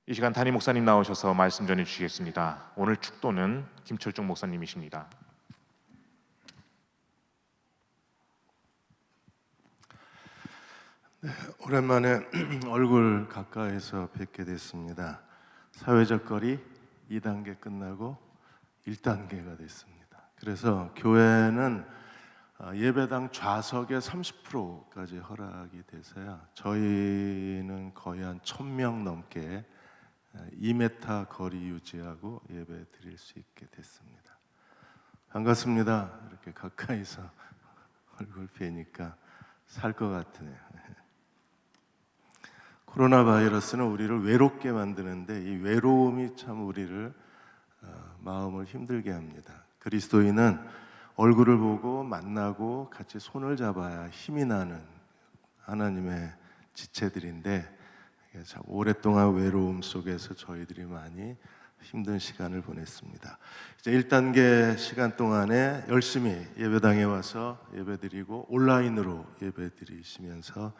이 시간 담임 목사님 나오셔서 말씀 전해 주시겠습니다. 오늘 축도는 김철중 목사님이십니다. 오랜만에 얼굴 가까이서 뵙게 됐습니다. 사회적 거리 2단계 끝나고 1단계가 됐습니다. 그래서 교회는 예배당 좌석의 30%까지 허락이 돼서요. 저희는 거의 한 1000명 넘게 2m 거리 유지하고 예배 드릴 수 있게 됐습니다. 반갑습니다. 이렇게 가까이서 얼굴 뵈니까 살 것 같으네요. 코로나 바이러스는 우리를 외롭게 만드는데 이 외로움이 참 우리를 마음을 힘들게 합니다. 그리스도인은 얼굴을 보고 만나고 같이 손을 잡아야 힘이 나는 하나님의 지체들인데 참 오랫동안 외로움 속에서 저희들이 많이 힘든 시간을 보냈습니다. 이제 1단계 시간 동안에 열심히 예배당에 와서 예배드리고 온라인으로 예배드리시면서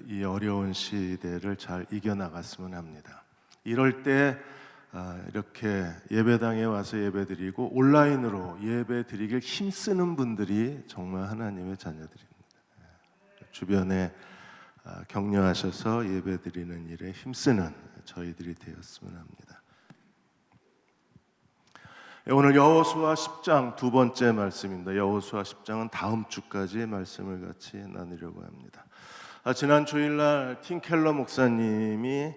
이 어려운 시대를 잘 이겨나갔으면 합니다. 이럴 때 이렇게 예배당에 와서 예배드리고 온라인으로 예배드리길 힘쓰는 분들이 정말 하나님의 자녀들입니다. 주변에 격려하셔서 예배드리는 일에 힘쓰는 저희들이 되었으면 합니다. 오늘 여호수아 10장 두 번째 말씀입니다. 여호수아 10장은 다음 주까지 말씀을 같이 나누려고 합니다. 지난 주일날 팀 켈러 목사님은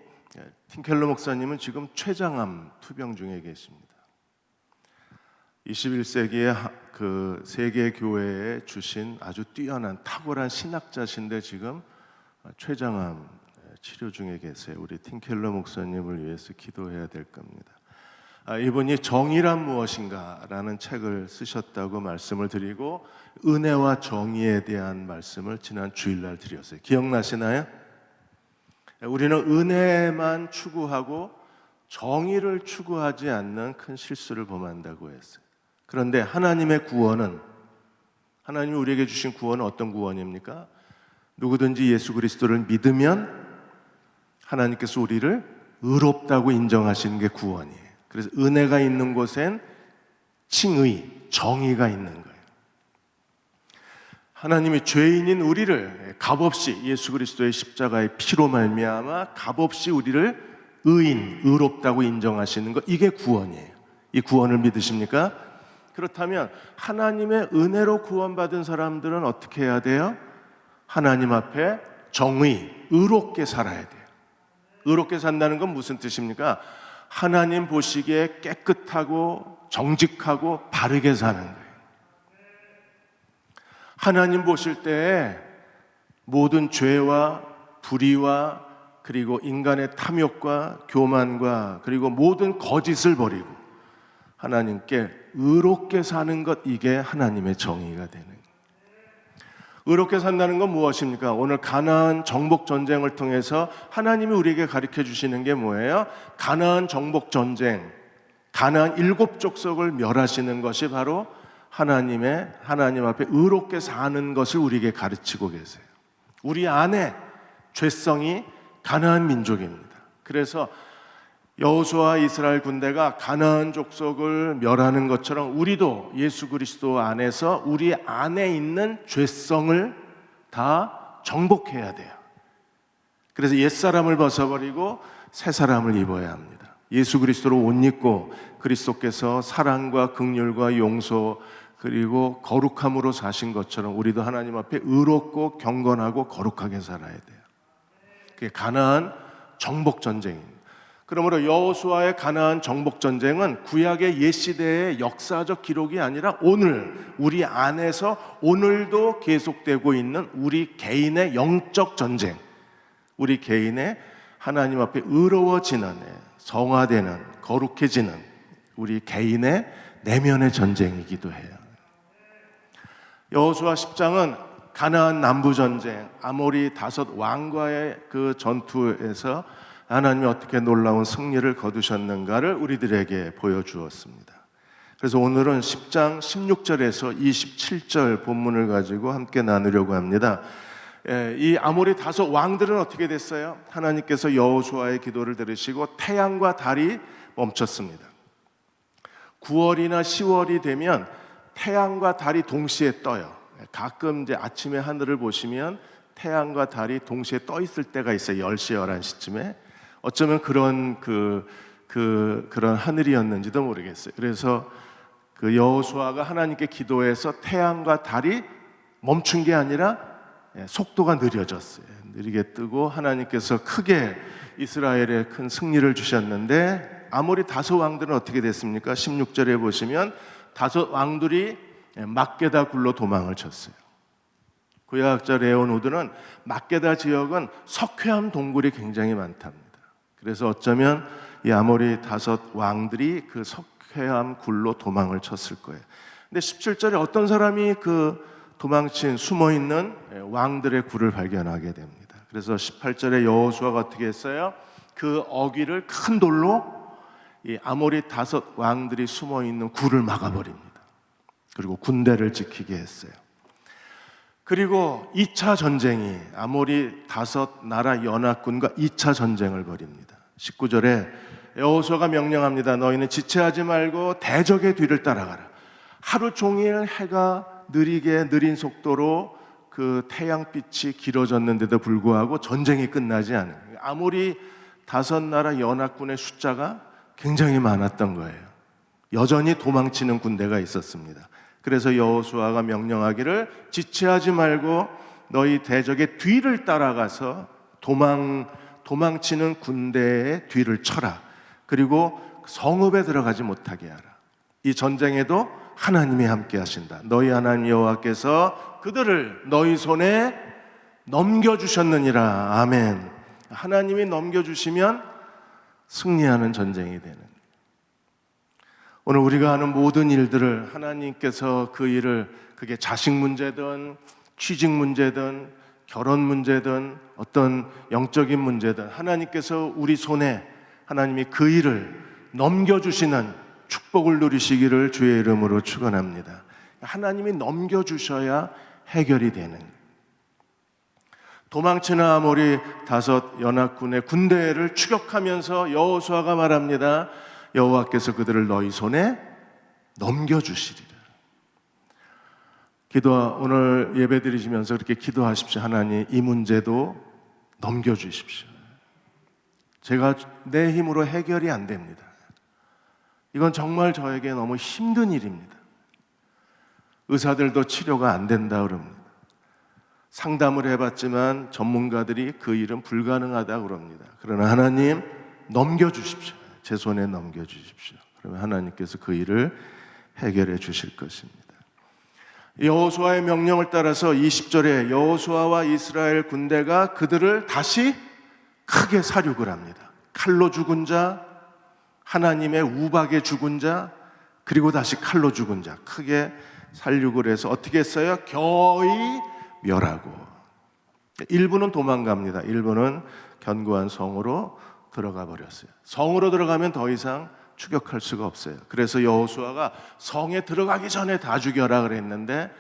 지금 췌장암 투병 중에 계십니다. 21세기의 그 세계 교회에 주신 아주 뛰어난 탁월한 신학자신데 지금 췌장암 치료 중에 계세요. 우리 팀 켈러 목사님을 위해서 기도해야 될 겁니다. 이분이 정의란 무엇인가라는 책을 쓰셨다고 말씀을 드리고 은혜와 정의에 대한 말씀을 지난 주일날 드렸어요. 기억나시나요? 우리는 은혜만 추구하고 정의를 추구하지 않는 큰 실수를 범한다고 했어요. 그런데 하나님의 구원은, 하나님이 우리에게 주신 구원은 어떤 구원입니까? 누구든지 예수 그리스도를 믿으면 하나님께서 우리를 의롭다고 인정하시는 게 구원이에요. 그래서 은혜가 있는 곳엔 칭의, 정의가 있는 거예요. 하나님이 죄인인 우리를 값없이 예수 그리스도의 십자가의 피로 말미암아 값없이 우리를 의인, 의롭다고 인정하시는 것, 이게 구원이에요. 이 구원을 믿으십니까? 그렇다면 하나님의 은혜로 구원받은 사람들은 어떻게 해야 돼요? 하나님 앞에 정의, 의롭게 살아야 돼요. 의롭게 산다는 건 무슨 뜻입니까? 하나님 보시기에 깨끗하고 정직하고 바르게 사는 거예요. 하나님 보실 때 모든 죄와 불의와 그리고 인간의 탐욕과 교만과 그리고 모든 거짓을 버리고 하나님께 의롭게 사는 것, 이게 하나님의 정의가 되는 거예요. 의롭게 산다는 건 무엇입니까? 오늘 가나안 정복 전쟁을 통해서 하나님이 우리에게 가르쳐 주시는 게 뭐예요? 가나안 정복 전쟁, 가나안 7족속을 멸하시는 것이 바로 하나님 앞에 의롭게 사는 것을 우리에게 가르치고 계세요. 우리 안에 죄성이 가나안 민족입니다. 그래서 여호수아 이스라엘 군대가 가나안 족속을 멸하는 것처럼 우리도 예수 그리스도 안에서 우리 안에 있는 죄성을 다 정복해야 돼요. 그래서 옛사람을 벗어버리고 새사람을 입어야 합니다. 예수 그리스도로 옷 입고 그리스도께서 사랑과 긍휼과 용서 그리고 거룩함으로 사신 것처럼 우리도 하나님 앞에 의롭고 경건하고 거룩하게 살아야 돼요. 그게 가나안 정복 전쟁입니다. 그러므로 여호수아의 가나안 정복 전쟁은 구약의 옛 시대의 역사적 기록이 아니라 오늘 우리 안에서 오늘도 계속되고 있는 우리 개인의 영적 전쟁, 우리 개인의 하나님 앞에 의로워지는, 성화되는, 거룩해지는 우리 개인의 내면의 전쟁이기도 해요. 여호수아 10장은 가나안 남부 전쟁, 아모리 5 왕과의 그 전투에서 하나님이 어떻게 놀라운 승리를 거두셨는가를 우리들에게 보여주었습니다. 그래서 오늘은 10장 16절에서 27절 본문을 가지고 함께 나누려고 합니다. 이 아모리 다섯 왕들은 어떻게 됐어요? 하나님께서 여호수아의 기도를 들으시고 태양과 달이 멈췄습니다. 9월이나 10월이 되면 태양과 달이 동시에 떠요. 가끔 이제 아침에 하늘을 보시면 태양과 달이 동시에 떠 있을 때가 있어요. 10시, 11시쯤에. 어쩌면 그런 그런 하늘이었는지도 모르겠어요. 그래서 그 여호수아가 하나님께 기도해서 태양과 달이 멈춘 게 아니라 속도가 느려졌어요. 느리게 뜨고 하나님께서 크게 이스라엘에 큰 승리를 주셨는데 아모리 다섯 왕들은 어떻게 됐습니까? 16절에 보시면 다섯 왕들이 막게다 굴로 도망을 쳤어요. 구약학자 레온 우드는 막게다 지역은 석회암 동굴이 굉장히 많답니다. 그래서 어쩌면 이 아모리 다섯 왕들이 그 석회암 굴로 도망을 쳤을 거예요. 근데 17절에 어떤 사람이 그 도망친 숨어있는 왕들의 굴을 발견하게 됩니다. 그래서 18절에 여호수아가 어떻게 했어요? 그 어귀를 큰 돌로 이 아모리 다섯 왕들이 숨어있는 굴을 막아버립니다. 그리고 군대를 지키게 했어요. 그리고 2차 전쟁이 아모리 다섯 나라 연합군과 2차 전쟁을 벌입니다. 19절에 여호수아가 명령합니다. 너희는 지체하지 말고 대적의 뒤를 따라가라. 하루 종일 해가 느린 속도로 그 태양빛이 길어졌는데도 불구하고 전쟁이 끝나지 않은 아모리 다섯 나라 연합군의 숫자가 굉장히 많았던 거예요. 여전히 도망치는 군대가 있었습니다. 그래서 여호수아가 명령하기를 지체하지 말고 너희 대적의 뒤를 따라가서 도망치는 군대의 뒤를 쳐라. 그리고 성읍에 들어가지 못하게 하라. 이 전쟁에도 하나님이 함께 하신다. 너희 하나님 여호와께서 그들을 너희 손에 넘겨주셨느니라. 아멘. 하나님이 넘겨주시면 승리하는 전쟁이 되는. 오늘 우리가 하는 모든 일들을 하나님께서 그 일을 그게 자식 문제든 취직 문제든 결혼 문제든 어떤 영적인 문제든 하나님께서 우리 손에 하나님이 그 일을 넘겨주시는 축복을 누리시기를 주의 이름으로 축원합니다. 하나님이 넘겨주셔야 해결이 되는. 도망치는 아모리 다섯 연합군의 군대를 추격하면서 여호수아가 말합니다. 여호와께서 그들을 너희 손에 넘겨주시리라. 오늘 예배 드리시면서 그렇게 기도하십시오. 하나님 이 문제도 넘겨주십시오. 제가 내 힘으로 해결이 안 됩니다. 이건 정말 저에게 너무 힘든 일입니다. 의사들도 치료가 안 된다 그럽니다. 상담을 해봤지만 전문가들이 그 일은 불가능하다 그럽니다. 그러나 하나님 넘겨주십시오. 제 손에 넘겨주십시오. 그러면 하나님께서 그 일을 해결해 주실 것입니다. 여호수아의 명령을 따라서 20절에 여호수아와 이스라엘 군대가 그들을 다시 크게 사륙을 합니다. 칼로 죽은 자, 하나님의 우박에 죽은 자, 그리고 다시 칼로 죽은 자 크게 살육을 해서 어떻게 했어요? 거의 멸하고. 일부는 도망갑니다. 일부는 견고한 성으로 들어가 버렸어요. 성으로 들어가면 더 이상 추격할 수가 없어요. 그래서 여호수아가 성에 들어가기 전에 다 죽여라 그랬는데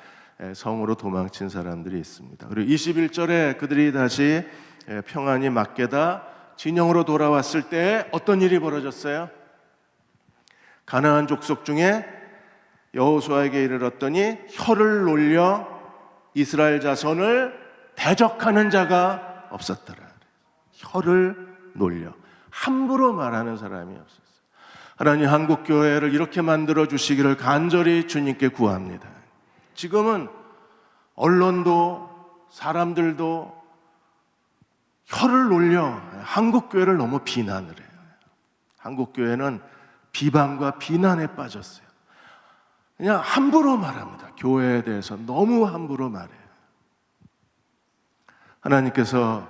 성으로 도망친 사람들이 있습니다. 그리고 21절에 그들이 다시 평안히 막게다 진영으로 돌아왔을 때 어떤 일이 벌어졌어요? 가나안 족속 중에 여호수아에게 이르렀더니 혀를 놀려 이스라엘 자손을 대적하는 자가 없었더라. 혀를 놀려 함부로 말하는 사람이 없었어요. 하나님 한국 교회를 이렇게 만들어 주시기를 간절히 주님께 구합니다. 지금은 언론도 사람들도 혀를 놀려 한국 교회를 너무 비난을 해요. 한국 교회는 비방과 비난에 빠졌어요. 그냥 함부로 말합니다. 교회에 대해서 너무 함부로 말해요. 하나님께서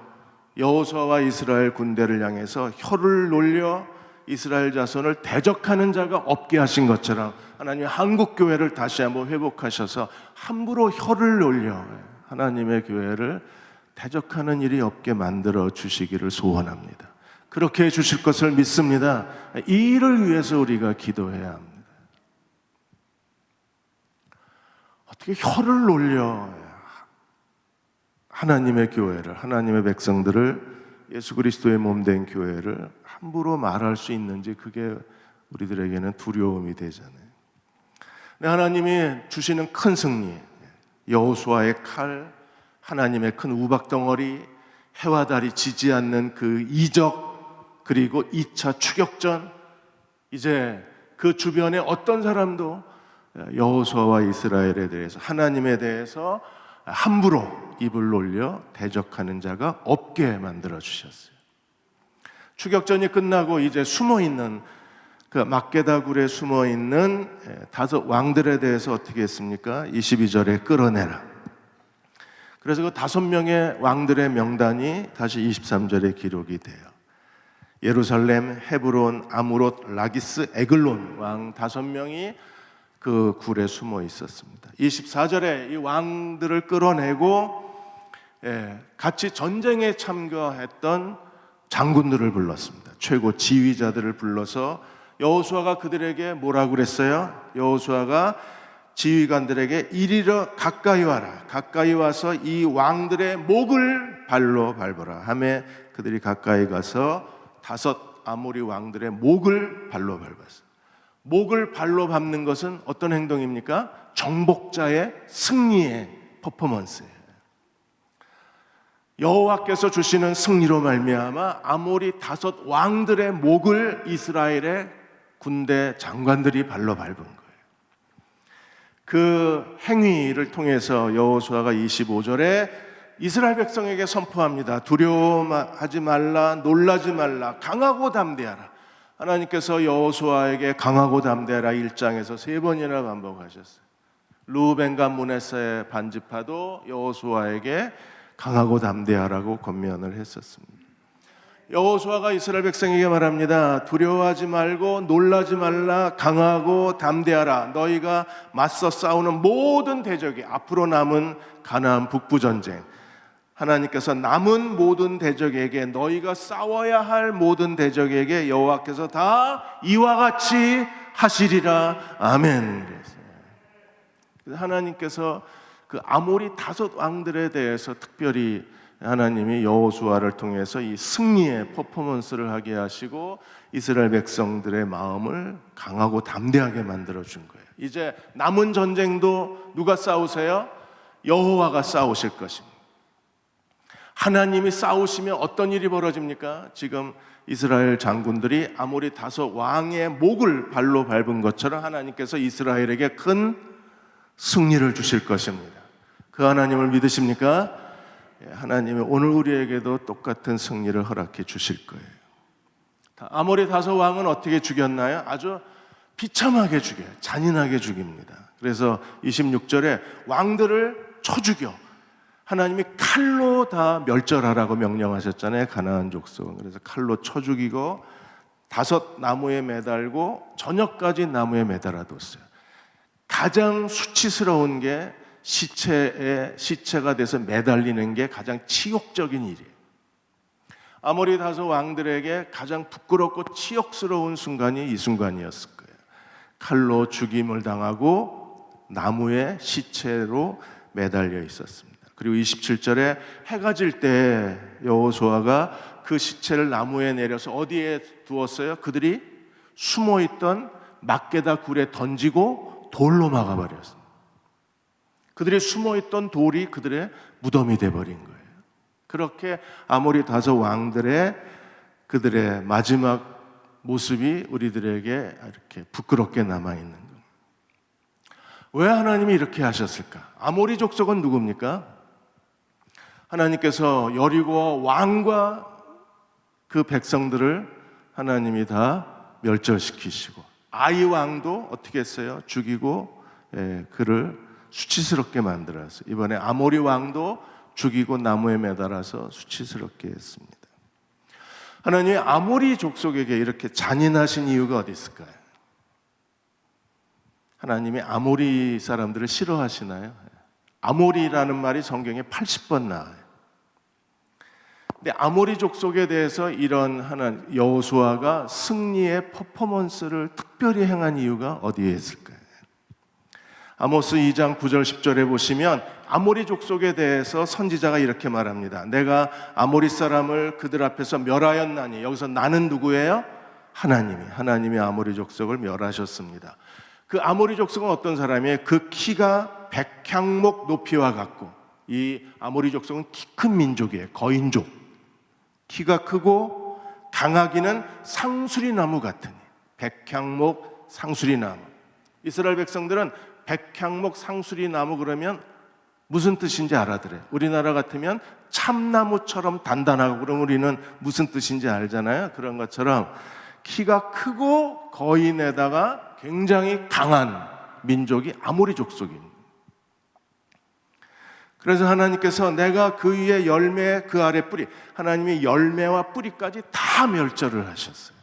여호수아와 이스라엘 군대를 향해서 혀를 놀려 이스라엘 자손을 대적하는 자가 없게 하신 것처럼 하나님 한국 교회를 다시 한번 회복하셔서 함부로 혀를 놀려 하나님의 교회를 대적하는 일이 없게 만들어 주시기를 소원합니다. 그렇게 해 주실 것을 믿습니다. 이 일을 위해서 우리가 기도해야 합니다. 어떻게 혀를 놀려 하나님의 교회를, 하나님의 백성들을, 예수 그리스도의 몸된 교회를 함부로 말할 수 있는지, 그게 우리들에게는 두려움이 되잖아요. 하나님이 주시는 큰 승리, 여호수아의 칼, 하나님의 큰 우박덩어리, 해와 달이 지지 않는 그 이적, 그리고 2차 추격전, 이제 그 주변에 어떤 사람도 여호수아와 이스라엘에 대해서, 하나님에 대해서 함부로 입을 놀려 대적하는 자가 없게 만들어 주셨어요. 추격전이 끝나고 이제 숨어있는, 그 막게다 굴에 숨어있는 5 왕들에 대해서 어떻게 했습니까? 22절에 끌어내라. 그래서 그 5명의 왕들의 명단이 다시 23절에 기록이 돼요. 예루살렘, 헤브론, 아무롯, 라기스, 에글론 왕 5명이 그 굴에 숨어 있었습니다. 24절에 이 왕들을 끌어내고 같이 전쟁에 참가했던 장군들을 불렀습니다. 최고 지휘자들을 불러서 여호수아가 그들에게 뭐라고 그랬어요? 여호수아가 지휘관들에게 이리로 가까이 와라. 가까이 와서 이 왕들의 목을 발로 밟아라 하매 그들이 가까이 가서 5 아모리 왕들의 목을 발로 밟았어요. 목을 발로 밟는 것은 어떤 행동입니까? 정복자의 승리의 퍼포먼스예요. 여호와께서 주시는 승리로 말미암아 아모리 5 왕들의 목을 이스라엘의 군대 장관들이 발로 밟은 거예요. 그 행위를 통해서 여호수아가 25절에 이스라엘 백성에게 선포합니다. 두려워하지 말라, 놀라지 말라, 강하고 담대하라. 하나님께서 여호수아에게 강하고 담대하라 1장에서 3번이나 반복하셨어요. 루벤과 므낫세의 반지파도 여호수아에게 강하고 담대하라고 권면을 했었습니다. 여호수아가 이스라엘 백성에게 말합니다. 두려워하지 말고 놀라지 말라, 강하고 담대하라. 너희가 맞서 싸우는 모든 대적이, 앞으로 남은 가나안 북부 전쟁, 하나님께서 남은 모든 대적에게, 너희가 싸워야 할 모든 대적에게 여호와께서 다 이와 같이 하시리라. 아멘. 그래서 하나님께서 그 아모리 5 왕들에 대해서 특별히 하나님이 여호수아를 통해서 이 승리의 퍼포먼스를 하게 하시고 이스라엘 백성들의 마음을 강하고 담대하게 만들어 준 거예요. 이제 남은 전쟁도 누가 싸우세요? 여호와가 싸우실 것입니다. 하나님이 싸우시면 어떤 일이 벌어집니까? 지금 이스라엘 장군들이 아모리 5 왕의 목을 발로 밟은 것처럼 하나님께서 이스라엘에게 큰 승리를 주실 것입니다. 그 하나님을 믿으십니까? 하나님이 오늘 우리에게도 똑같은 승리를 허락해 주실 거예요. 아모리 5 왕은 어떻게 죽였나요? 아주 비참하게 죽여요. 잔인하게 죽입니다. 그래서 26절에 왕들을 쳐 죽여. 하나님이 칼로 다 멸절하라고 명령하셨잖아요. 가나안 족속은. 그래서 칼로 쳐 죽이고 5 나무에 매달고 저녁까지 나무에 매달아 뒀어요. 가장 수치스러운 게 시체가 돼서 매달리는 게 가장 치욕적인 일이에요. 아모리 5 왕들에게 가장 부끄럽고 치욕스러운 순간이 이 순간이었을 거예요. 칼로 죽임을 당하고 나무에 시체로 매달려 있었습니다. 그리고 27절에 해가 질 때 여호수아가 그 시체를 나무에 내려서 어디에 두었어요? 그들이 숨어있던 막게다 굴에 던지고 돌로 막아버렸습니다. 그들이 숨어있던 돌이 그들의 무덤이 돼버린 거예요. 그렇게 아모리 5 왕들의 그들의 마지막 모습이 우리들에게 이렇게 부끄럽게 남아있는 거예요. 왜 하나님이 이렇게 하셨을까? 아모리 족속은 누굽니까? 하나님께서 여리고 왕과 그 백성들을 하나님이 다 멸절시키시고, 아이 왕도 어떻게 했어요? 죽이고 그를 수치스럽게 만들어서 이번에 아모리 왕도 죽이고 나무에 매달아서 수치스럽게 했습니다. 하나님이 아모리 족속에게 이렇게 잔인하신 이유가 어디 있을까요? 하나님이 아모리 사람들을 싫어하시나요? 아모리라는 말이 성경에 80번 나와요. 근데 아모리 족속에 대해서 이런 여호수아가 승리의 퍼포먼스를 특별히 행한 이유가 어디에 있을까요? 아모스 2장 9절 10절에 보시면 아모리 족속에 대해서 선지자가 이렇게 말합니다. 내가 아모리 사람을 그들 앞에서 멸하였나니, 여기서 나는 누구예요? 하나님이 아모리 족속을 멸하셨습니다. 그 아모리 족속은 어떤 사람이에요? 그 키가 백향목 높이와 같고, 이 아모리 족속은 키 큰 민족이에요. 거인족. 키가 크고 강하기는 상수리나무 같으니, 백향목 상수리나무. 이스라엘 백성들은 백향목 상수리나무 그러면 무슨 뜻인지 알아들어요. 우리나라 같으면 참나무처럼 단단하고, 그럼 우리는 무슨 뜻인지 알잖아요. 그런 것처럼 키가 크고 거인에다가 굉장히 강한 민족이 아모리 족속입니다. 그래서 하나님께서 내가 그 위에 열매, 그 아래 뿌리, 하나님이 열매와 뿌리까지 다 멸절을 하셨어요.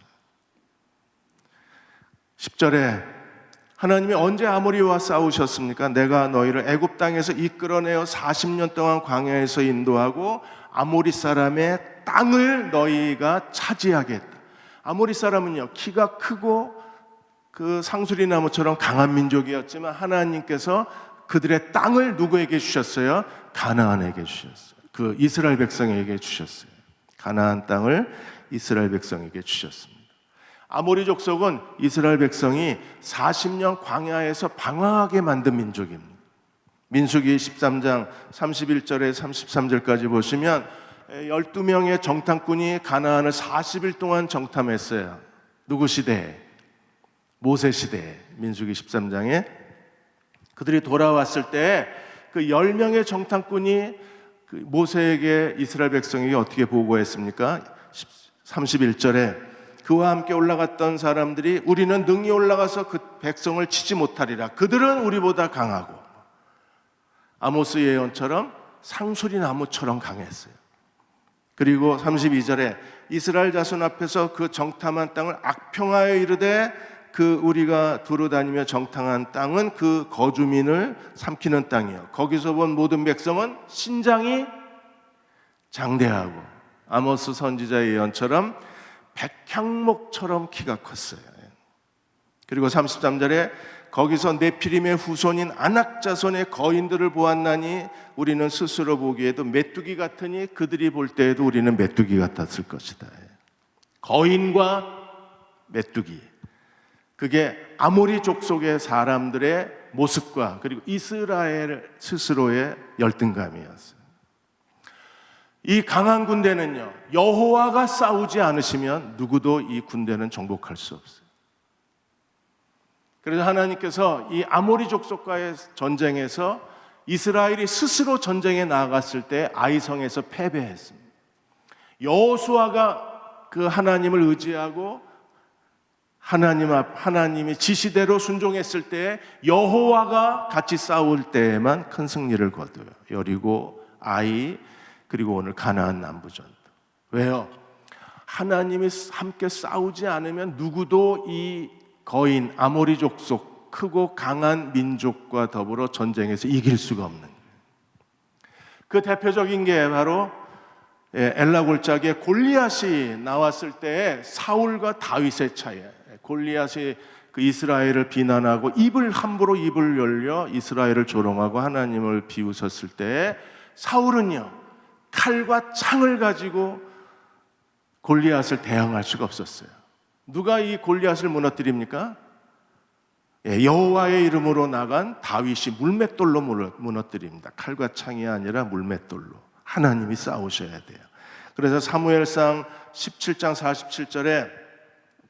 10절에 하나님이 언제 아모리와 싸우셨습니까? 내가 너희를 애굽 땅에서 이끌어내어 40년 동안 광야에서 인도하고 아모리 사람의 땅을 너희가 차지하겠다. 아모리 사람은요, 키가 크고 그 상수리나무처럼 강한 민족이었지만 하나님께서 그들의 땅을 누구에게 주셨어요? 가나안에게 주셨어요. 그 이스라엘 백성에게 주셨어요. 가나안 땅을 이스라엘 백성에게 주셨습니다. 아모리 족속은 이스라엘 백성이 40년 광야에서 방황하게 만든 민족입니다. 민수기 13장 31절에 33절까지 보시면 12명의 정탐꾼이 가나안을 40일 동안 정탐했어요. 누구 시대에? 모세 시대에. 민수기 13장에 그들이 돌아왔을 때 그 10명의 정탐꾼이 그 모세에게, 이스라엘 백성에게 어떻게 보고했습니까? 31절에 그와 함께 올라갔던 사람들이 우리는 능히 올라가서 그 백성을 치지 못하리라. 그들은 우리보다 강하고, 아모스 예언처럼 상수리 나무처럼 강했어요. 그리고 32절에 이스라엘 자손 앞에서 그 정탐한 땅을 악평하여 이르되 그 우리가 두루 다니며 정탐한 땅은 그 거주민을 삼키는 땅이요, 거기서 본 모든 백성은 신장이 장대하고, 아모스 선지자의 예언처럼 백향목처럼 키가 컸어요. 그리고 33절에 거기서 네피림의 후손인 아낙 자손의 거인들을 보았나니 우리는 스스로 보기에도 메뚜기 같으니 그들이 볼 때에도 우리는 메뚜기 같았을 것이다. 거인과 메뚜기, 그게 아모리 족속의 사람들의 모습과 그리고 이스라엘 스스로의 열등감이었어요. 이 강한 군대는요, 여호와가 싸우지 않으시면 누구도 이 군대는 정복할 수 없어요. 그래서 하나님께서 이 아모리 족속과의 전쟁에서 이스라엘이 스스로 전쟁에 나아갔을 때 아이성에서 패배했습니다. 여호수아가 그 하나님을 의지하고 하나님이 지시대로 순종했을 때, 여호와가 같이 싸울 때에만 큰 승리를 거둬요. 여리고, 아이, 그리고 오늘 가나안 남부전도. 왜요? 하나님이 함께 싸우지 않으면 누구도 이 거인 아모리 족속, 크고 강한 민족과 더불어 전쟁에서 이길 수가 없는 거예요. 그 대표적인 게 바로 엘라 골짜기에 골리앗이 나왔을 때 사울과 다윗의 차이예요. 골리앗이 그 이스라엘을 비난하고 함부로 입을 열려 이스라엘을 조롱하고 하나님을 비웃었을 때, 사울은요, 칼과 창을 가지고 골리앗을 대항할 수가 없었어요. 누가 이 골리앗을 무너뜨립니까? 여호와의 이름으로 나간 다윗이 물맷돌로 무너뜨립니다. 칼과 창이 아니라 물맷돌로. 하나님이 싸우셔야 돼요. 그래서 사무엘상 17장 47절에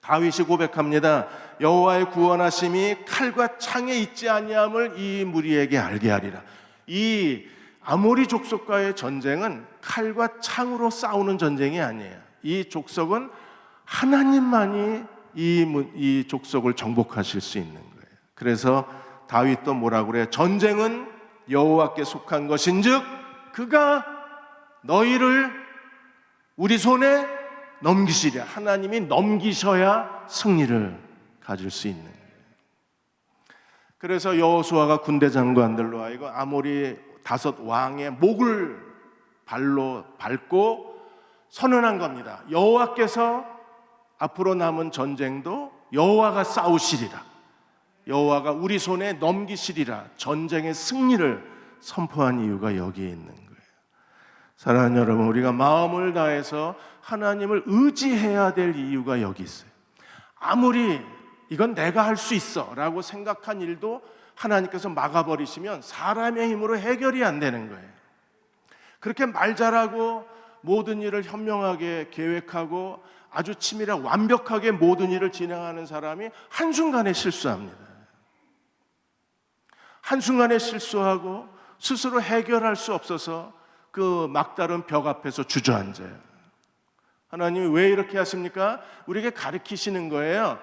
다윗이 고백합니다. 여호와의 구원하심이 칼과 창에 있지 아니함을 이 무리에게 알게 하리라. 이 아모리 족속과의 전쟁은 칼과 창으로 싸우는 전쟁이 아니에요. 이 족속은 하나님만이 이 족속을 정복하실 수 있는 거예요. 그래서 다윗도 뭐라고 그래요? 전쟁은 여호와께 속한 것인즉 그가 너희를 우리 손에 넘기시랴. 하나님이 넘기셔야 승리를 가질 수 있는 거예요. 그래서 여호수아가 군대 장관들로 하여금 아모리 5 왕의 목을 발로 밟고 선언한 겁니다. 여호와께서 앞으로 남은 전쟁도 여호와가 싸우시리라. 여호와가 우리 손에 넘기시리라. 전쟁의 승리를 선포한 이유가 여기에 있는 거예요. 사랑하는 여러분, 우리가 마음을 다해서 하나님을 의지해야 될 이유가 여기 있어요. 아무리 이건 내가 할 수 있어 라고 생각한 일도 하나님께서 막아버리시면 사람의 힘으로 해결이 안 되는 거예요. 그렇게 말 잘하고 모든 일을 현명하게 계획하고 아주 치밀하게 완벽하게 모든 일을 진행하는 사람이 한순간에 실수합니다. 한순간에 실수하고 스스로 해결할 수 없어서 그 막다른 벽 앞에서 주저앉아요. 하나님이 왜 이렇게 하십니까? 우리에게 가르치시는 거예요.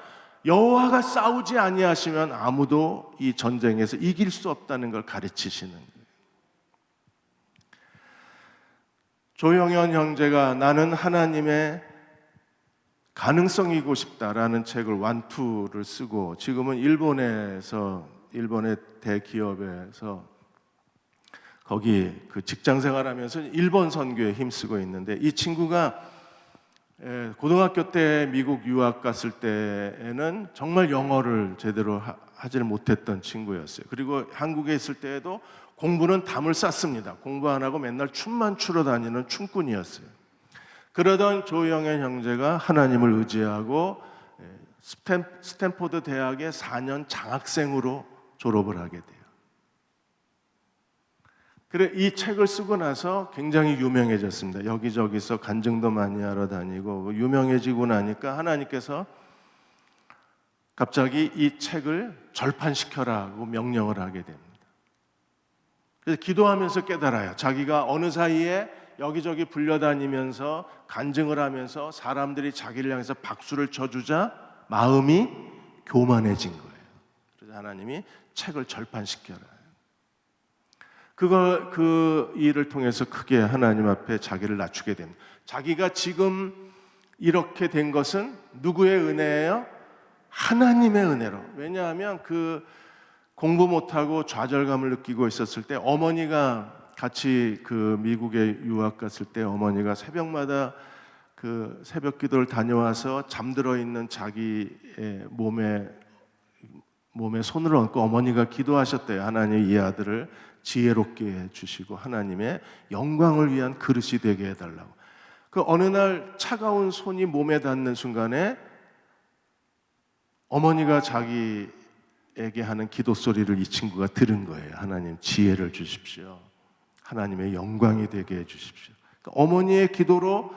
여호와가 싸우지 아니하시면 아무도 이 전쟁에서 이길 수 없다는 걸 가르치시는 거예요. 조영현 형제가 나는 하나님의 가능성이고 싶다라는 책을 완투를 쓰고 지금은 일본의 대기업에서 거기 그 직장 생활하면서 일본 선교에 힘쓰고 있는데, 이 친구가 고등학교 때 미국 유학 갔을 때에는 정말 영어를 제대로 하지를 못했던 친구였어요. 그리고 한국에 있을 때에도 공부는 담을 쌌습니다. 공부 안 하고 맨날 춤만 추러 다니는 춤꾼이었어요. 그러던 조영현 형제가 하나님을 의지하고 스탠포드 대학의 4년 장학생으로 졸업을 하게 돼요. 그래, 이 책을 쓰고 나서 굉장히 유명해졌습니다. 여기저기서 간증도 많이 하러 다니고 유명해지고 나니까 하나님께서 갑자기 이 책을 절판시켜라고 명령을 하게 됩니다. 그래서 기도하면서 깨달아요. 자기가 어느 사이에 여기저기 불려다니면서 간증을 하면서 사람들이 자기를 향해서 박수를 쳐주자 마음이 교만해진 거예요. 그래서 하나님이 책을 절판시켜라. 그 일을 통해서 크게 하나님 앞에 자기를 낮추게 됩니다. 자기가 지금 이렇게 된 것은 누구의 은혜예요? 하나님의 은혜로. 왜냐하면 그 공부 못하고 좌절감을 느끼고 있었을 때 어머니가 같이 그 미국에 유학 갔을 때 어머니가 새벽마다 그 새벽 기도를 다녀와서 잠들어 있는 자기의 몸에 손을 얹고 어머니가 기도하셨대요. 하나님 이 아들을 지혜롭게 해주시고 하나님의 영광을 위한 그릇이 되게 해달라고. 그 어느 날 차가운 손이 몸에 닿는 순간에 어머니가 자기에게 하는 기도 소리를 이 친구가 들은 거예요. 하나님 지혜를 주십시오. 하나님의 영광이 되게 해주십시오. 그러니까 어머니의 기도로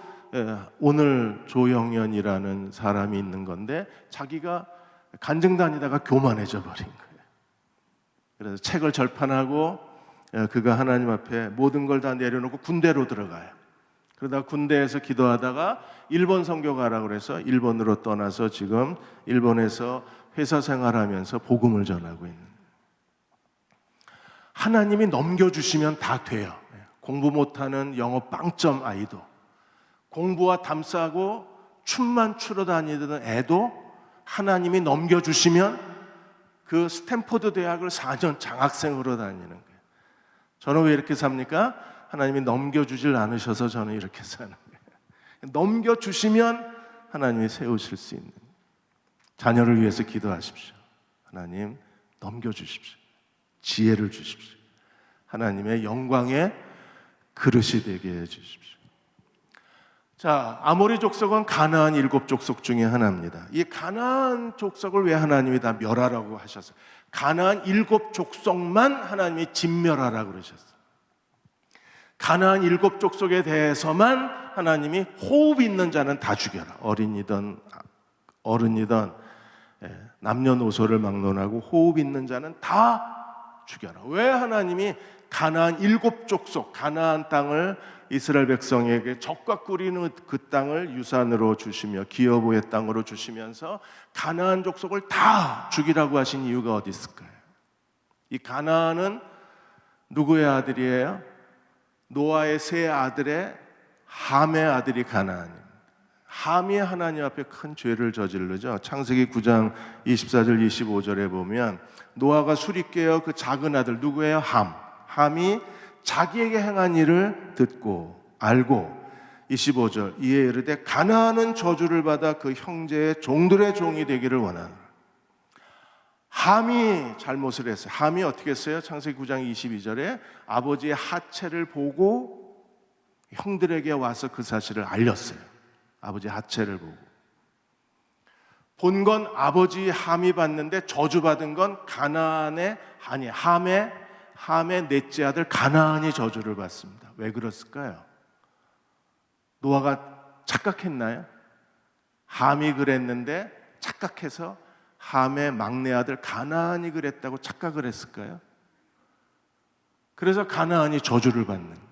오늘 조영현이라는 사람이 있는 건데, 자기가 간증 다니다가 교만해져 버린 거예요. 그래서 책을 절판하고 그가 하나님 앞에 모든 걸 다 내려놓고 군대로 들어가요. 그러다 군대에서 기도하다가 일본 선교 가라고 그래서 일본으로 떠나서 지금 일본에서 회사 생활하면서 복음을 전하고 있는. 하나님이 넘겨주시면 다 돼요. 공부 못하는 영어 빵점 아이도, 공부와 담싸고 춤만 추러 다니던 애도 하나님이 넘겨주시면 그 스탠포드 대학을 4년 장학생으로 다니는 거예요. 저는 왜 이렇게 삽니까? 하나님이 넘겨주질 않으셔서 저는 이렇게 사는 거예요. 넘겨주시면 하나님이 세우실 수 있는. 자녀를 위해서 기도하십시오. 하나님 넘겨주십시오. 지혜를 주십시오. 하나님의 영광의 그릇이 되게 해주십시오. 자, 아모리 족속은 가나안 7족속 중에 하나입니다. 이 가나안 족속을 왜 하나님이 다 멸하라고 하셨어요? 가나안 7족속만 하나님이 진멸하라고 그러셨어요. 가나안 7족속에 대해서만 하나님이 호흡 있는 자는 다 죽여라. 어린이든 어른이든 남녀노소를 막론하고 호흡 있는 자는 다 죽여라. 왜 하나님이 가나안 7족속, 가나안 땅을 이스라엘 백성에게 적과 꿀이는 그 땅을 유산으로 주시며 기업의 땅으로 주시면서 가나안 족속을 다 죽이라고 하신 이유가 어디 있을까요? 이 가나안은 누구의 아들이에요? 노아의 세 아들의 함의 아들이 가나안입니다. 함이 하나님 앞에 큰 죄를 저지르죠. 창세기 9장 24절 25절에 보면 노아가 술이 깨어 그 작은 아들 누구예요? 함이 자기에게 행한 일을 듣고 알고 25절 이에 이르되 가나안은 저주를 받아 그 형제의 종들의 종이 되기를 원하노라. 함이 잘못을 했어요. 함이 어떻게 했어요? 창세기 9장 22절에 아버지의 하체를 보고 형들에게 와서 그 사실을 알렸어요. 아버지의 하체를 보고. 본 건 아버지 함이 받는데 저주받은 건 함의 넷째 아들 가나안이 저주를 받습니다. 왜 그랬을까요? 노아가 착각했나요? 함이 그랬는데 착각해서 함의 막내 아들 가나안이 그랬다고 착각을 했을까요? 그래서 가나안이 저주를 받는.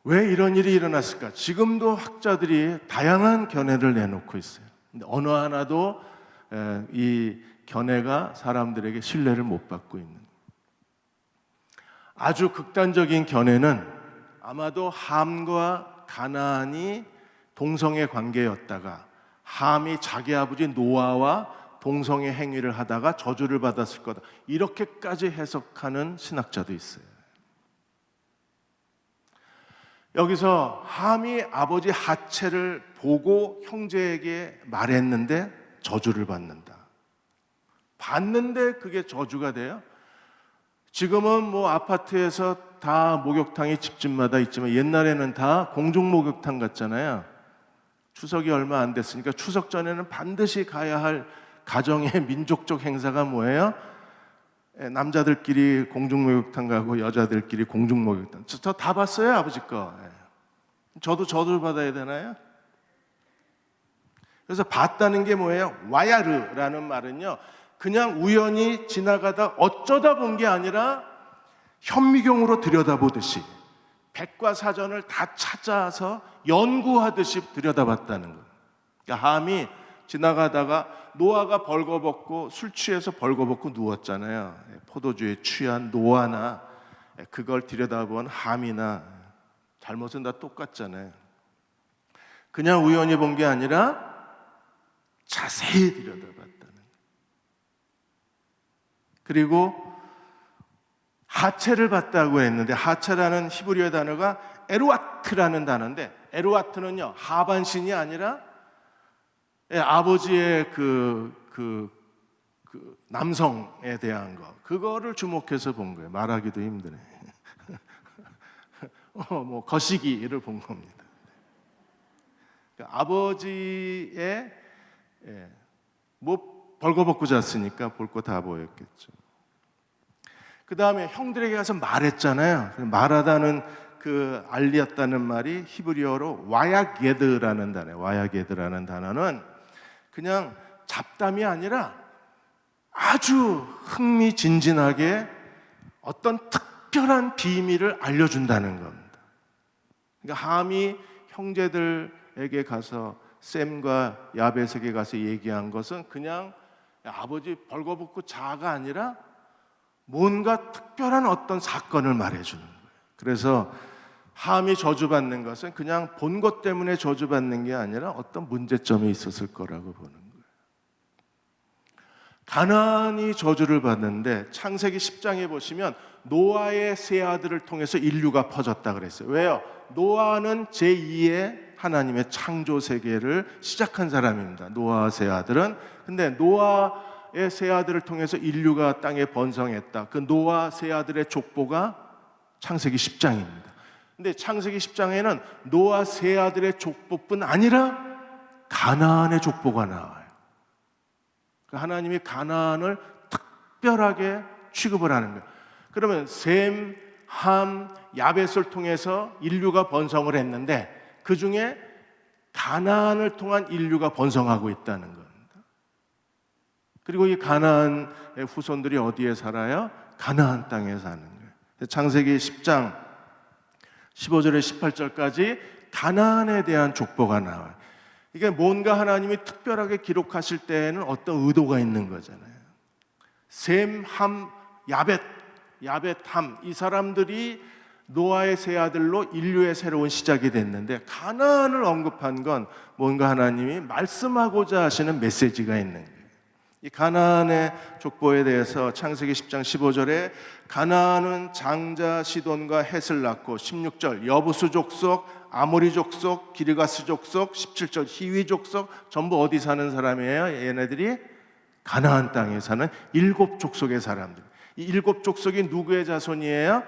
왜 이런 일이 일어났을까? 지금도 학자들이 다양한 견해를 내놓고 있어요. 근데 어느 하나도 이 견해가 사람들에게 신뢰를 못 받고 있는. 아주 극단적인 견해는 아마도 함과 가나안이 동성애 관계였다가 함이 자기 아버지 노아와 동성애 행위를 하다가 저주를 받았을 거다. 이렇게까지 해석하는 신학자도 있어요. 여기서 함이 아버지 하체를 보고 형제에게 말했는데 저주를 받는다. 받는데 그게 저주가 돼요? 지금은 뭐 아파트에서 다 목욕탕이 집집마다 있지만 옛날에는 다 공중 목욕탕 같잖아요. 추석이 얼마 안 됐으니까 추석 전에는 반드시 가야 할 가정의 민족적 행사가 뭐예요? 남자들끼리 공중목욕탕 가고 여자들끼리 공중목욕탕. 저 다 봤어요, 아버지 거. 저도 저주를 받아야 되나요? 그래서 봤다는 게 뭐예요? 와야르라는 말은요, 그냥 우연히 지나가다 어쩌다 본 게 아니라 현미경으로 들여다보듯이 백과사전을 다 찾아서 연구하듯이 들여다봤다는 거예요. 그러니까 함이 지나가다가 노아가 벌거벗고 술 취해서 벌거벗고 누웠잖아요. 포도주에 취한 노아나 그걸 들여다본 함이나 잘못은 다 똑같잖아요. 그냥 우연히 본 게 아니라 자세히 들여다봤다는 거예요. 그리고 하체를 봤다고 했는데 하체라는 히브리어 단어가 에루아트라는 단어인데 에루아트는요 하반신이 아니라 아버지의 그 남성에 대한 거 그거를 주목해서 본 거예요. 말하기도 힘드네. 뭐 거시기를 본 겁니다. 그러니까 아버지의 뭐 벌거벗고 잤으니까 볼 거 다 보였겠죠. 그 다음에 형들에게 가서 말했잖아요. 말하다는 그 알렸다는 말이 히브리어로 와야게드라는 단어예요. 와야게드라는 단어는 그냥 잡담이 아니라 아주 흥미진진하게 어떤 특별한 비밀을 알려준다는 겁니다. 그러니까 함이 형제들에게 가서 셈과 야벳에게 가서 얘기한 것은 그냥 아버지 벌거벗고 자가 아니라 뭔가 특별한 어떤 사건을 말해주는 거예요. 그래서 함이 저주받는 것은 그냥 본 것 때문에 저주받는 게 아니라 어떤 문제점이 있었을 거라고 보는 거예요. 가나안이 저주를 받는데 창세기 10장에 보시면 노아의 세 아들을 통해서 인류가 퍼졌다 그랬어요. 왜요? 노아는 제2의 하나님의 창조 세계를 시작한 사람입니다. 노아의 세 아들은. 근데 노아의 세 아들을 통해서 인류가 땅에 번성했다. 그 노아 세 아들의 족보가 창세기 10장입니다. 근데 창세기 10장에는 노아 세 아들의 족보뿐 아니라 가나안의 족보가 나와요. 하나님이 가나안을 특별하게 취급을 하는 거예요. 그러면 셈, 함, 야벳을 통해서 인류가 번성을 했는데 그 중에 가나안을 통한 인류가 번성하고 있다는 겁니다. 그리고 이 가나안의 후손들이 어디에 살아요? 가나안 땅에 사는 거예요. 창세기 10장 15절에 18절까지 가나안에 대한 족보가 나와요. 이게 뭔가 하나님이 특별하게 기록하실 때에는 어떤 의도가 있는 거잖아요. 셈, 함, 야벳, 함 이 사람들이 노아의 세 아들로 인류의 새로운 시작이 됐는데 가나안을 언급한 건 뭔가 하나님이 말씀하고자 하시는 메시지가 있는 거예요. 이 가나안의 족보에 대해서 창세기 10장 15절에 가나안은 장자 시돈과 헷을 낳고 16절 여부수 족속, 아모리 족속, 기르가스 족속, 17절 히위 족속 전부 어디 사는 사람이에요? 얘네들이 가나안 땅에 사는 7족속의 사람들. 이 7족속이 누구의 자손이에요?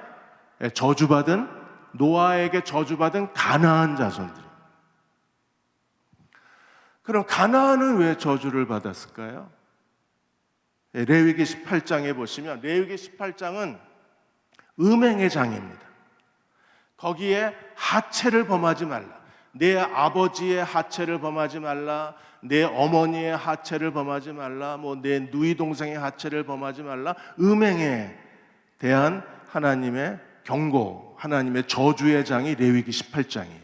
저주받은, 노아에게 저주받은 가나안 자손들. 그럼 가나안은 왜 저주를 받았을까요? 레위기 18장에 보시면, 레위기 18장은 음행의 장입니다. 거기에 하체를 범하지 말라, 내 아버지의 하체를 범하지 말라, 내 어머니의 하체를 범하지 말라, 내 누이 동생의 하체를 범하지 말라, 음행에 대한 하나님의 경고, 하나님의 저주의 장이 레위기 18장이에요.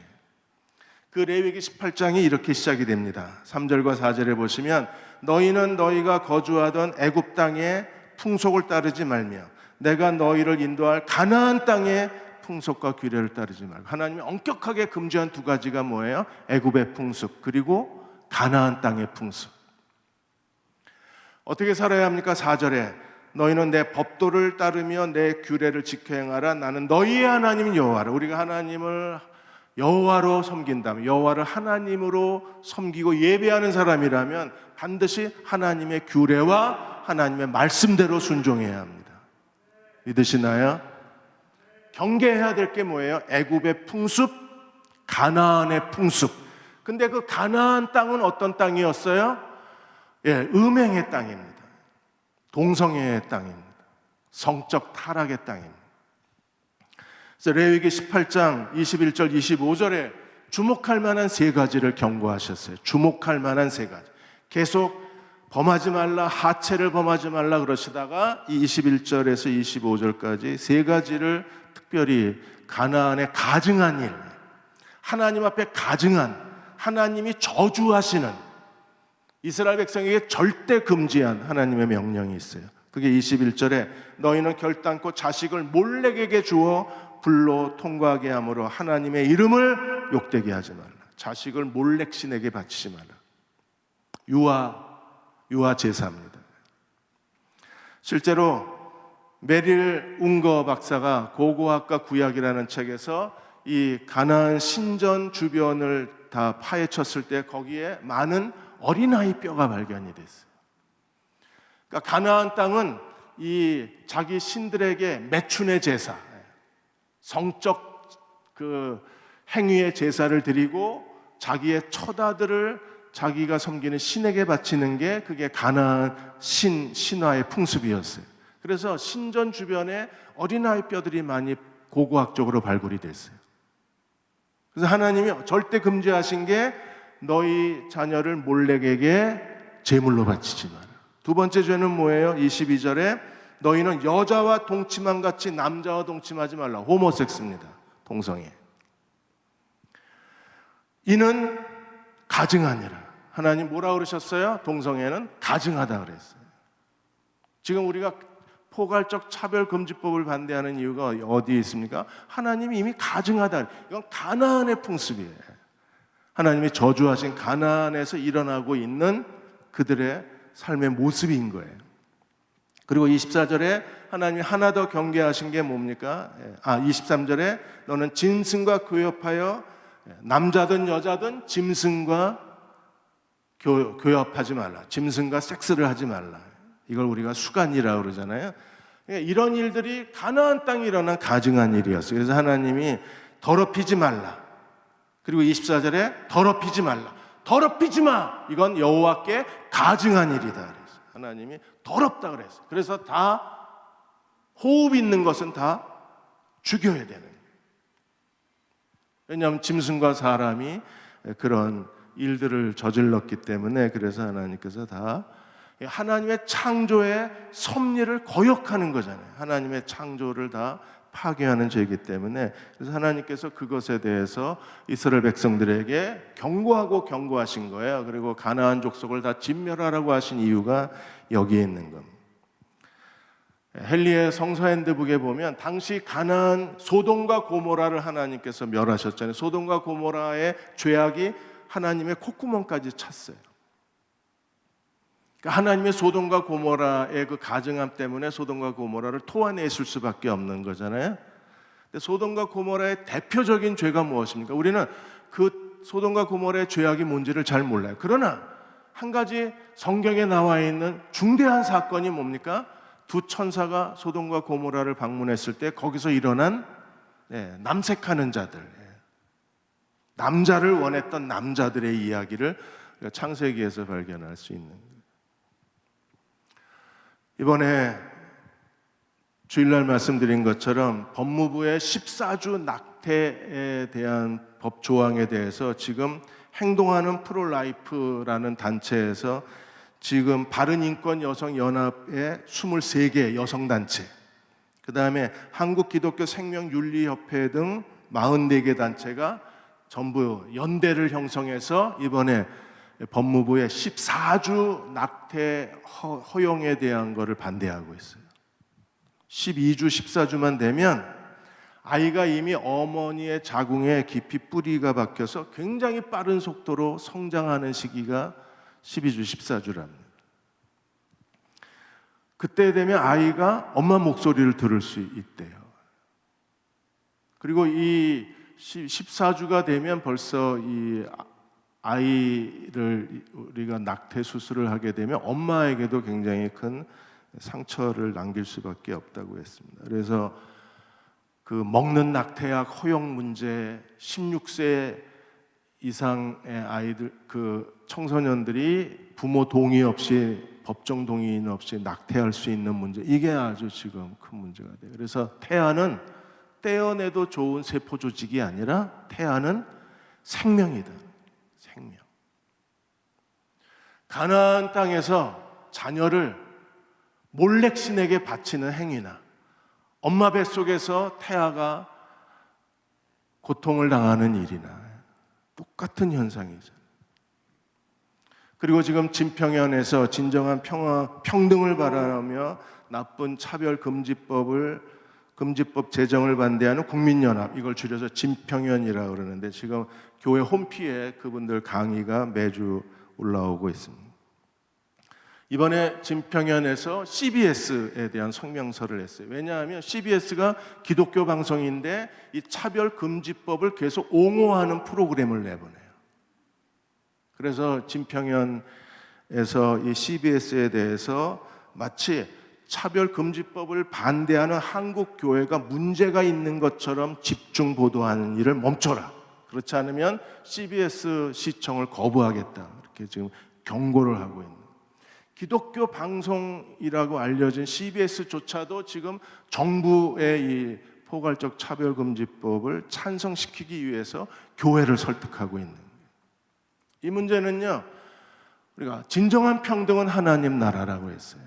그 레위기 18장이 이렇게 시작이 됩니다. 3절과 4절에 보시면, 너희는 너희가 거주하던 애굽 땅의 풍속을 따르지 말며 내가 너희를 인도할 가나안 땅의 풍속과 규례를 따르지 말고. 하나님이 엄격하게 금지한 두 가지가 뭐예요? 애굽의 풍습, 그리고 가나안 땅의 풍습. 어떻게 살아야 합니까? 4절에 너희는 내 법도를 따르며 내 규례를 지켜 행하라. 나는 너희의 하나님 여호와라. 우리가 하나님을 여호와로 섬긴다면, 여호와를 하나님으로 섬기고 예배하는 사람이라면 반드시 하나님의 규례와 하나님의 말씀대로 순종해야 합니다. 믿으시나요? 경계해야 될 게 뭐예요? 애굽의 풍습, 가나안의 풍습. 근데 그 가나안 땅은 어떤 땅이었어요? 음행의 땅입니다. 동성애의 땅입니다. 성적 타락의 땅입니다. 그래서 레위기 18장 21절 25절에 주목할 만한 세 가지를 경고하셨어요. 주목할 만한 세 가지. 계속 범하지 말라, 하체를 범하지 말라 그러시다가 이 21절에서 25절까지 세 가지를 특별히 가나안의 가증한 일, 하나님 앞에 가증한, 하나님이 저주하시는, 이스라엘 백성에게 절대 금지한 하나님의 명령이 있어요. 그게 21절에 너희는 결단코 자식을 몰렉에게 주어 불로 통과하게 함으로 하나님의 이름을 욕되게 하지 말라. 자식을 몰렉 신에게 바치지 말라. 유아 제사입니다. 실제로 메릴 웅거 박사가 고고학과 구약이라는 책에서 이 가나안 신전 주변을 다 파헤쳤을 때 거기에 많은 어린아이 뼈가 발견이 됐어요. 그러니까 가나안 땅은 이 자기 신들에게 매춘의 제사, 성적 그 행위의 제사를 드리고 자기의 처다들을 자기가 섬기는 신에게 바치는 게 그게 가나안 신화의 풍습이었어요. 그래서 신전 주변에 어린아이 뼈들이 많이 고고학적으로 발굴이 됐어요. 그래서 하나님이 절대 금지하신 게 너희 자녀를 몰렉에게 제물로 바치지 마라. 두 번째 죄는 뭐예요? 22절에 너희는 여자와 동침한 같이 남자와 동침하지 말라. 호모섹스입니다. 동성애. 이는 가증하니라. 하나님 뭐라 그러셨어요? 동성애는 가증하다 그랬어요. 지금 우리가 포괄적 차별금지법을 반대하는 이유가 어디에 있습니까? 하나님이 이미 가증하다. 이건 가나안의 풍습이에요. 하나님이 저주하신 가나안에서 일어나고 있는 그들의 삶의 모습인 거예요. 그리고 24절에 하나님이 하나 더 경계하신 게 뭡니까? 23절에 너는 짐승과 교협하여 남자든 여자든 짐승과 교협하지 말라. 짐승과 섹스를 하지 말라. 이걸 우리가 수간이라고 그러잖아요. 이런 일들이 가나안 땅에 일어난 가증한 일이었어요. 그래서 하나님이 더럽히지 말라. 그리고 24절에 더럽히지 말라. 더럽히지 마. 이건 여호와께 가증한 일이다 그랬어요. 하나님이 더럽다 그랬어요. 그래서 다 호흡 있는 것은 다 죽여야 되는 거예요. 왜냐하면 짐승과 사람이 그런 일들을 저질렀기 때문에. 그래서 하나님께서 다 하나님의 창조의 섭리를 거역하는 거잖아요. 하나님의 창조를 다 파괴하는 죄이기 때문에. 그래서 하나님께서 그것에 대해서 이스라엘 백성들에게 경고하신 거예요. 그리고 가나안 족속을 다 진멸하라고 하신 이유가 여기에 있는 겁니다. 헨리의 성서 핸드북에 보면 당시 가나안 소돔과 고모라를 하나님께서 멸하셨잖아요. 소돔과 고모라의 죄악이 하나님의 콧구멍까지 찼어요. 그러니까 하나님의 소돔과 고모라의 그 가증함 때문에 소돔과 고모라를 토해냈을 수밖에 없는 거잖아요. 근데 소돔과 고모라의 대표적인 죄가 무엇입니까? 우리는 그 소돔과 고모라의 죄악이 뭔지를 잘 몰라요. 그러나 한 가지 성경에 나와 있는 중대한 사건이 뭡니까? 두 천사가 소돔과 고모라를 방문했을 때 거기서 일어난 남색하는 자들, 남자를 원했던 남자들의 이야기를 우리가 창세기에서 발견할 수 있는 거예요. 이번에 주일날 말씀드린 것처럼 법무부의 14주 낙태에 대한 법 조항에 대해서 지금 행동하는 프로라이프라는 단체에서 지금 바른인권여성연합의 23개 여성단체, 그 다음에 한국기독교생명윤리협회 등 44개 단체가 전부 연대를 형성해서 이번에 법무부의 14주 낙태 허용에 대한 것을 반대하고 있어요. 12주, 14주만 되면 아이가 이미 어머니의 자궁에 깊이 뿌리가 박혀서 굉장히 빠른 속도로 성장하는 시기가 12주, 14주랍니다. 그때 되면 아이가 엄마 목소리를 들을 수 있대요. 그리고 이 14주가 되면 벌써 이 아이를 우리가 낙태 수술을 하게 되면 엄마에게도 굉장히 큰 상처를 남길 수밖에 없다고 했습니다. 그래서 그 먹는 낙태약 허용 문제, 16세 이상의 아이들, 그 청소년들이 부모 동의 없이, 법정 동의 없이 낙태할 수 있는 문제, 이게 아주 지금 큰 문제가 돼요. 그래서 태아는 떼어내도 좋은 세포 조직이 아니라 태아는 생명이다. 생명. 가나안 땅에서 자녀를 몰렉신에게 바치는 행위나 엄마 뱃속에서 태아가 고통을 당하는 일이나 똑같은 현상이죠. 그리고 지금 진평연에서 진정한 평등을 바라며 나쁜 차별금지법 제정을 반대하는 국민연합, 이걸 줄여서 진평연이라고 그러는데 지금 교회 홈피에 그분들 강의가 매주 올라오고 있습니다. 이번에 진평연에서 CBS에 대한 성명서를 냈어요. 왜냐하면 CBS가 기독교 방송인데 이 차별금지법을 계속 옹호하는 프로그램을 내보내요. 그래서 진평연에서 이 CBS에 대해서 마치 차별금지법을 반대하는 한국 교회가 문제가 있는 것처럼 집중 보도하는 일을 멈춰라. 그렇지 않으면 CBS 시청을 거부하겠다. 이렇게 지금 경고를 하고 있는. 기독교 방송이라고 알려진 CBS조차도 지금 정부의 이 포괄적 차별금지법을 찬성시키기 위해서 교회를 설득하고 있는 거예요. 이 문제는요, 우리가 진정한 평등은 하나님 나라라고 했어요.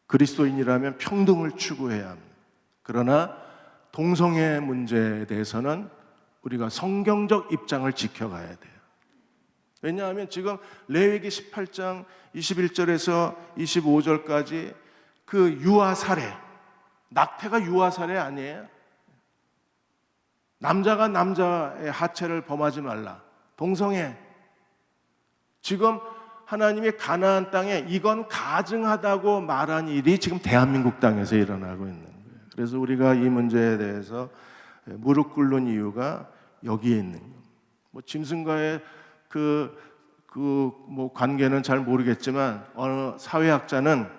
그리스도인이라면 평등을 추구해야 합니다. 그러나 동성애 문제에 대해서는 우리가 성경적 입장을 지켜가야 돼요. 왜냐하면 지금 레위기 18장 21절에서 25절까지 그 유아 살해, 낙태가 유아 살해 아니에요? 남자가 남자의 하체를 범하지 말라. 동성애. 지금 하나님이 가나안 땅에 이건 가증하다고 말한 일이 지금 대한민국 땅에서 일어나고 있는 거예요. 그래서 우리가 이 문제에 대해서 무릎 꿇는 이유가 여기에 있는 거예요. 뭐 짐승과의 뭐 관계는 잘 모르겠지만 어느 사회학자는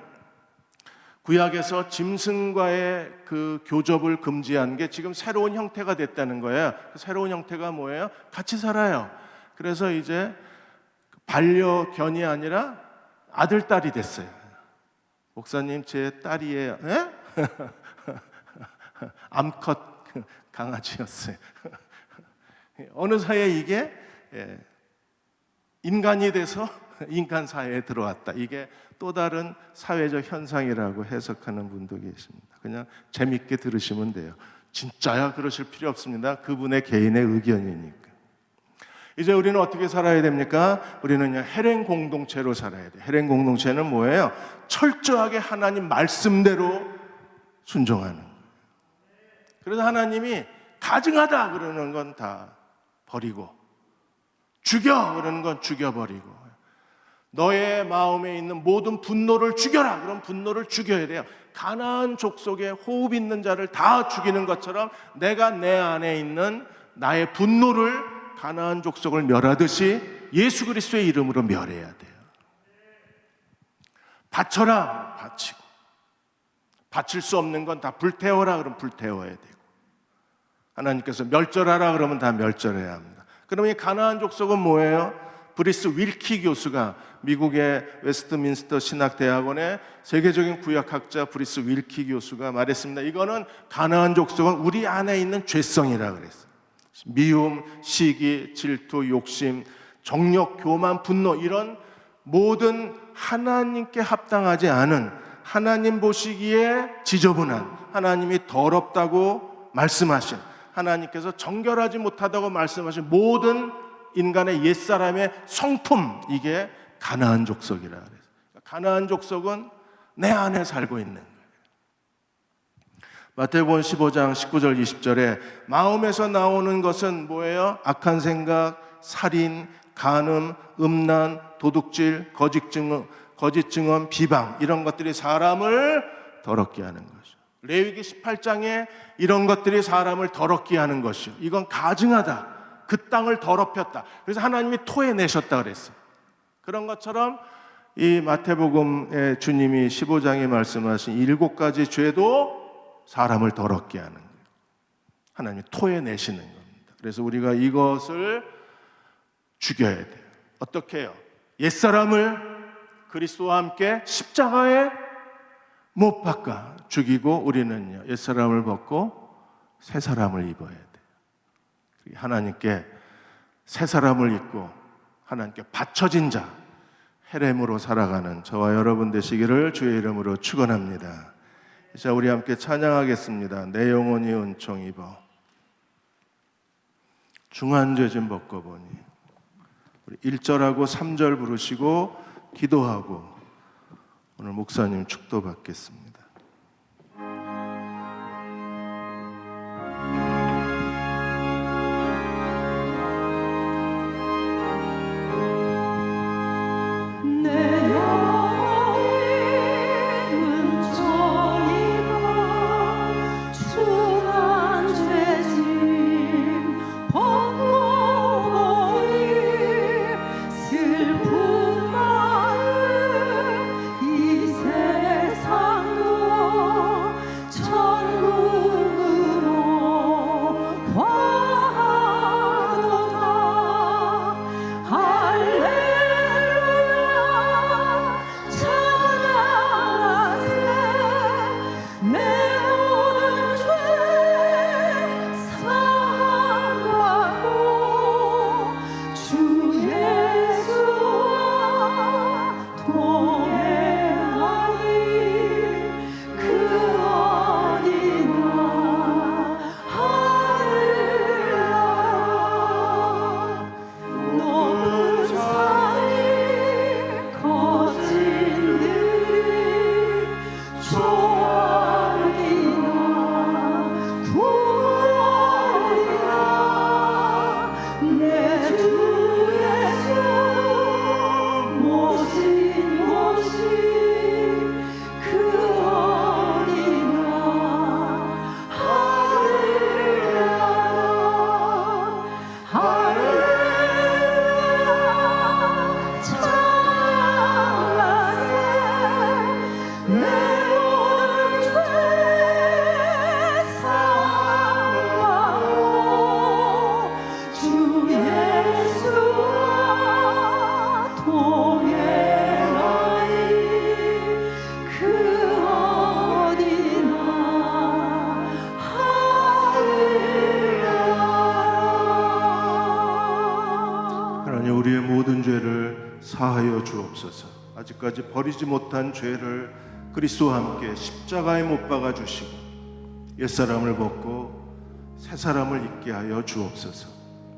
구약에서 짐승과의 그 교접을 금지한 게 지금 새로운 형태가 됐다는 거예요. 그 새로운 형태가 뭐예요? 같이 살아요. 그래서 이제 반려견이 아니라 아들, 딸이 됐어요. 목사님, 제 딸이에요. 암컷 강아지였어요. 어느 사이에 이게 인간이 돼서 인간 사회에 들어왔다. 이게 또 다른 사회적 현상이라고 해석하는 분도 계십니다. 그냥 재밌게 들으시면 돼요. 진짜야 그러실 필요 없습니다. 그분의 개인의 의견이니까. 이제 우리는 어떻게 살아야 됩니까? 우리는 혈행 공동체로 살아야 돼요. 혈행 공동체는 뭐예요? 철저하게 하나님 말씀대로 순종하는 거예요. 그래서 하나님이 가증하다 그러는 건 다 버리고, 죽여 그러는 건 죽여버리고, 너의 마음에 있는 모든 분노를 죽여라 그럼 분노를 죽여야 돼요. 가나안 족속에 호흡 있는 자를 다 죽이는 것처럼 내가 내 안에 있는 나의 분노를 가나안 족속을 멸하듯이 예수 그리스도의 이름으로 멸해야 돼요. 바쳐라 바치고, 바칠 수 없는 건 다 불태워라 그러면 불태워야 되고, 하나님께서 멸절하라 그러면 다 멸절해야 합니다. 그러면 이 가나안 족속은 뭐예요? 브리스 윌키 교수가, 미국의 웨스트민스터 신학대학원의 세계적인 구약학자 브리스 윌키 교수가 말했습니다. 이거는 가나안 족속은 우리 안에 있는 죄성이라 그랬어요. 미움, 시기, 질투, 욕심, 정욕, 교만, 분노, 이런 모든 하나님께 합당하지 않은, 하나님 보시기에 지저분한, 하나님이 더럽다고 말씀하신, 하나님께서 정결하지 못하다고 말씀하신 모든 인간의 옛사람의 성품, 이게 가나안 족속이라 그래요. 가나안 족속은 내 안에 살고 있는 거예요. 마태복음 15장 19절 20절에 마음에서 나오는 것은 뭐예요? 악한 생각, 살인, 간음, 음란, 도둑질, 거짓 증언, 비방, 이런 것들이 사람을 더럽게 하는 것이죠. 레위기 18장에 이런 것들이 사람을 더럽게 하는 것이요, 이건 가증하다, 그 땅을 더럽혔다, 그래서 하나님이 토해내셨다 그랬어요. 그런 것처럼 이 마태복음의 주님이 15장에 말씀하신 7가지 죄도 사람을 더럽게 하는 거예요. 하나님이 토해내시는 겁니다. 그래서 우리가 이것을 죽여야 돼요. 어떻게 해요? 옛사람을 그리스도와 함께 십자가에 못 박아 죽이고, 우리는요 옛사람을 벗고 새 사람을 입어야 돼요. 하나님께 새 사람을 입고 하나님께 바쳐진 자, 헤렘으로 살아가는 저와 여러분 되시기를 주의 이름으로 축원합니다. 자, 우리 함께 찬양하겠습니다. 내 영혼이 은총 입어 중한 죄 좀 벗고보니. 우리 1절하고 3절 부르시고 기도하고 오늘 목사님 축도 받겠습니다. 우리의 모든 죄를 사하여 주옵소서. 아직까지 버리지 못한 죄를 그리스도와 함께 십자가에 못 박아 주시고 옛사람을 벗고 새사람을 입게 하여 주옵소서.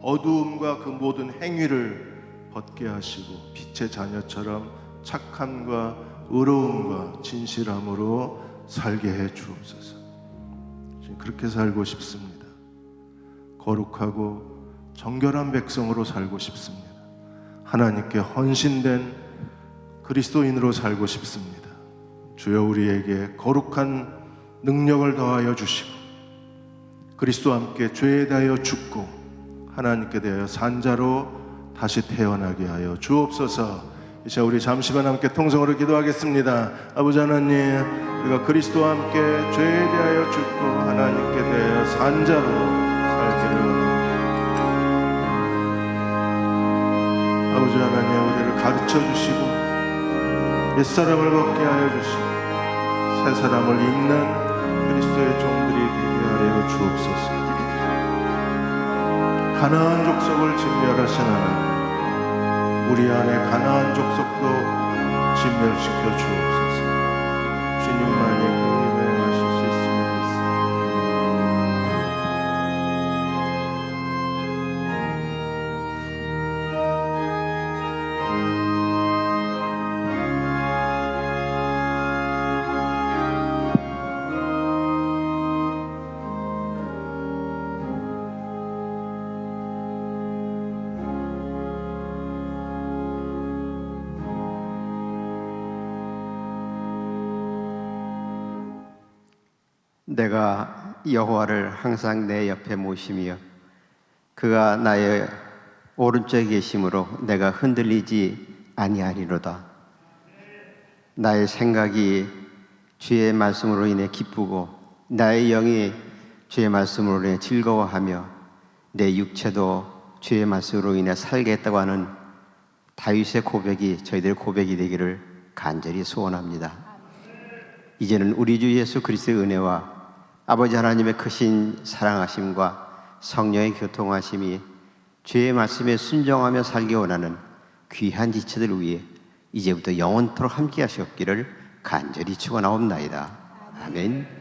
어두움과 그 모든 행위를 벗게 하시고 빛의 자녀처럼 착함과 의로움과 진실함으로 살게 해 주옵소서. 지금 그렇게 살고 싶습니다. 거룩하고 정결한 백성으로 살고 싶습니다. 하나님께 헌신된 그리스도인으로 살고 싶습니다. 주여 우리에게 거룩한 능력을 더하여 주시고 그리스도와 함께 죄에 대하여 죽고 하나님께 대하여 산자로 다시 태어나게 하여 주옵소서. 이제 우리 잠시만 함께 통성으로 기도하겠습니다. 아버지 하나님, 우리가 그리스도와 함께 죄에 대하여 죽고 하나님께 대하여 산 자로 살기를 원합니다. 아버지 하나님, 우리를 가르쳐 주시고 옛사람을 벗게 하여 주시고 새 사람을 입는 그리스도의 종들이 되게 하여 주옵소서. 가나안 족속을 진멸하신 하나님, 우리 안에 가나안 족속도 진멸시켜 주옵소서. 주님만이 국림에 하실 수 있음을 믿습니다. 내가 여호와를 항상 내 옆에 모시며 그가 나의 오른쪽에 계심으로 내가 흔들리지 아니하리로다. 나의 생각이 주의 말씀으로 인해 기쁘고 나의 영이 주의 말씀으로 인해 즐거워하며 내 육체도 주의 말씀으로 인해 살겠다고 하는 다윗의 고백이 저희들의 고백이 되기를 간절히 소원합니다. 이제는 우리 주 예수 그리스도의 은혜와 아버지 하나님의 크신 사랑하심과 성령의 교통하심이 주의 말씀에 순종하며 살기 원하는 귀한 지체들 위해 이제부터 영원토록 함께 하시옵기를 간절히 축원하옵나이다. 아멘.